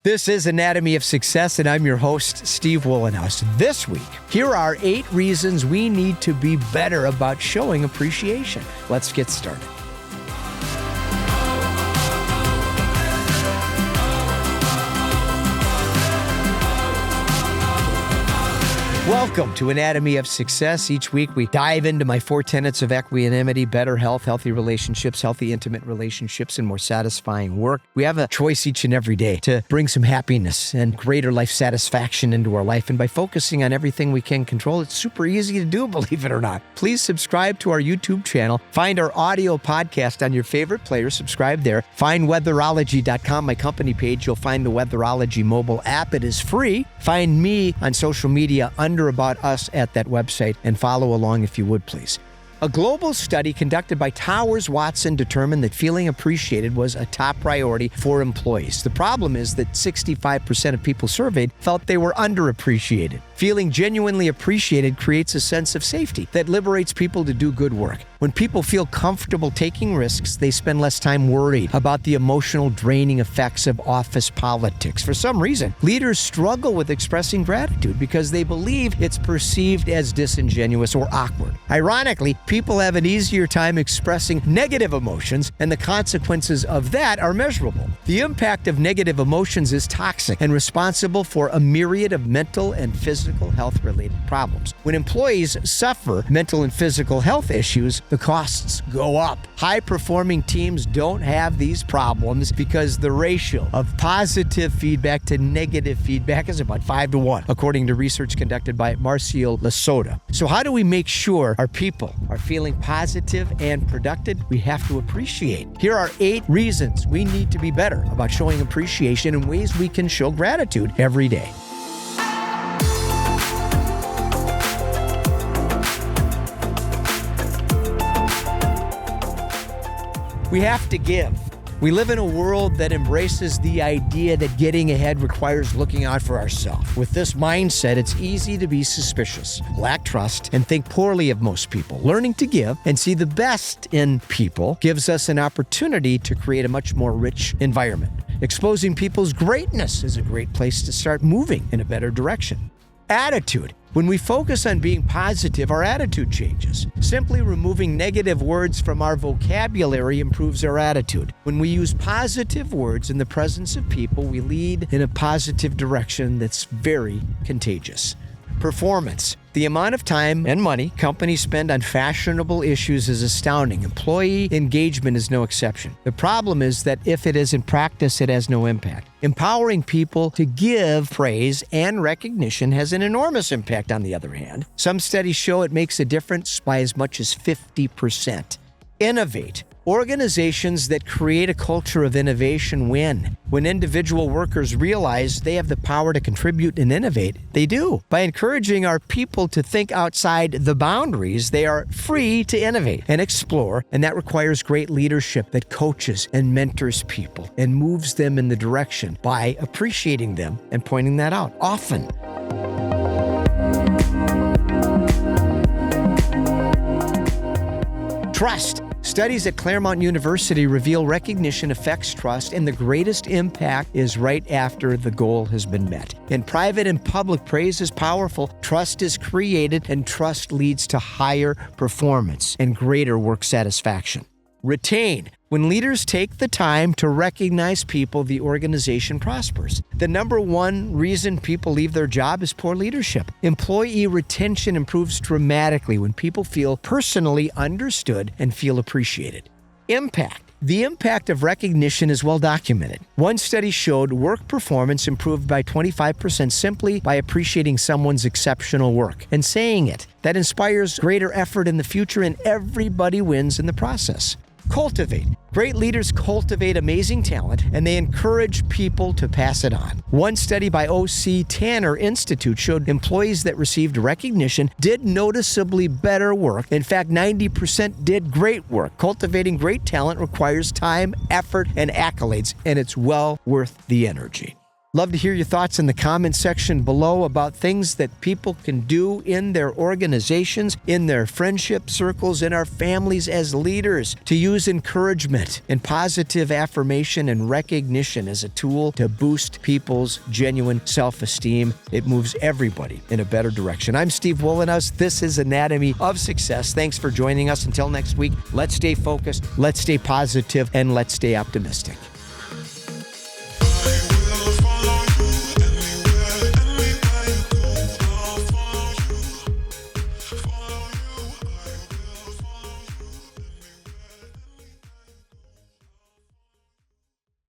This is Anatomy of Success, and I'm your host, Steve Wohlenhaus. This week, here are 8 reasons we need to be better about showing appreciation. Let's get started. Welcome to Anatomy of Success. Each week we dive into my 4 tenets of equanimity: better health, healthy relationships, healthy intimate relationships, and more satisfying work. We have a choice each and every day to bring some happiness and greater life satisfaction into our life. And by focusing on everything we can control, it's super easy to do, believe it or not. Please subscribe to our YouTube channel. Find our audio podcast on your favorite player. Subscribe there. Find weatherology.com, my company page. You'll find the Weatherology mobile app. It is free. Find me on social media under About Us at that website, and follow along if you would, please. A global study conducted by Towers Watson determined that feeling appreciated was a top priority for employees. The problem is that 65% of people surveyed felt they were underappreciated. Feeling genuinely appreciated creates a sense of safety that liberates people to do good work. When people feel comfortable taking risks, they spend less time worried about the emotional draining effects of office politics. For some reason, leaders struggle with expressing gratitude because they believe it's perceived as disingenuous or awkward. Ironically, people have an easier time expressing negative emotions, and the consequences of that are measurable. The impact of negative emotions is toxic and responsible for a myriad of mental and physical health-related problems. When employees suffer mental and physical health issues, the costs go up. High-performing teams don't have these problems because the ratio of positive feedback to negative feedback is about 5-1, according to research conducted by Marcio Lasota. So how do we make sure our people are feeling positive and productive? We have to appreciate. Here are 8 reasons we need to be better about showing appreciation and ways we can show gratitude every day. We have to give. We live in a world that embraces the idea that getting ahead requires looking out for ourselves. With this mindset, it's easy to be suspicious, lack trust, and think poorly of most people. Learning to give and see the best in people gives us an opportunity to create a much more rich environment. Exposing people's greatness is a great place to start moving in a better direction. Attitude. When we focus on being positive, our attitude changes. Simply removing negative words from our vocabulary improves our attitude. When we use positive words in the presence of people, we lead in a positive direction that's very contagious. Performance. The amount of time and money companies spend on fashionable issues is astounding. Employee engagement is no exception. The problem is that if it is in practice, it has no impact. Empowering people to give praise and recognition has an enormous impact, on the other hand. Some studies show it makes a difference by as much as 50%. Innovate. Organizations that create a culture of innovation win. When individual workers realize they have the power to contribute and innovate, they do. By encouraging our people to think outside the boundaries, they are free to innovate and explore, and that requires great leadership that coaches and mentors people and moves them in the direction by appreciating them and pointing that out often. Trust. Studies at Claremont University reveal recognition affects trust, and the greatest impact is right after the goal has been met. In private and public, praise is powerful, trust is created, and trust leads to higher performance and greater work satisfaction. Retain. When leaders take the time to recognize people, the organization prospers. The number one reason people leave their job is poor leadership. Employee retention improves dramatically when people feel personally understood and feel appreciated. Impact. The impact of recognition is well documented. One study showed work performance improved by 25% simply by appreciating someone's exceptional work and saying it. That inspires greater effort in the future, and everybody wins in the process. Cultivate. Great leaders cultivate amazing talent, and they encourage people to pass it on. One study by O.C. Tanner Institute showed employees that received recognition did noticeably better work. In fact, 90% did great work. Cultivating great talent requires time, effort, and accolades, and it's well worth the energy. Love to hear your thoughts in the comment section below about things that people can do in their organizations, in their friendship circles, in our families as leaders to use encouragement and positive affirmation and recognition as a tool to boost people's genuine self-esteem. It moves everybody in a better direction. I'm Steve Wohlenhaus. This is Anatomy of Success. Thanks for joining us. Until next week, let's stay focused, let's stay positive, and let's stay optimistic.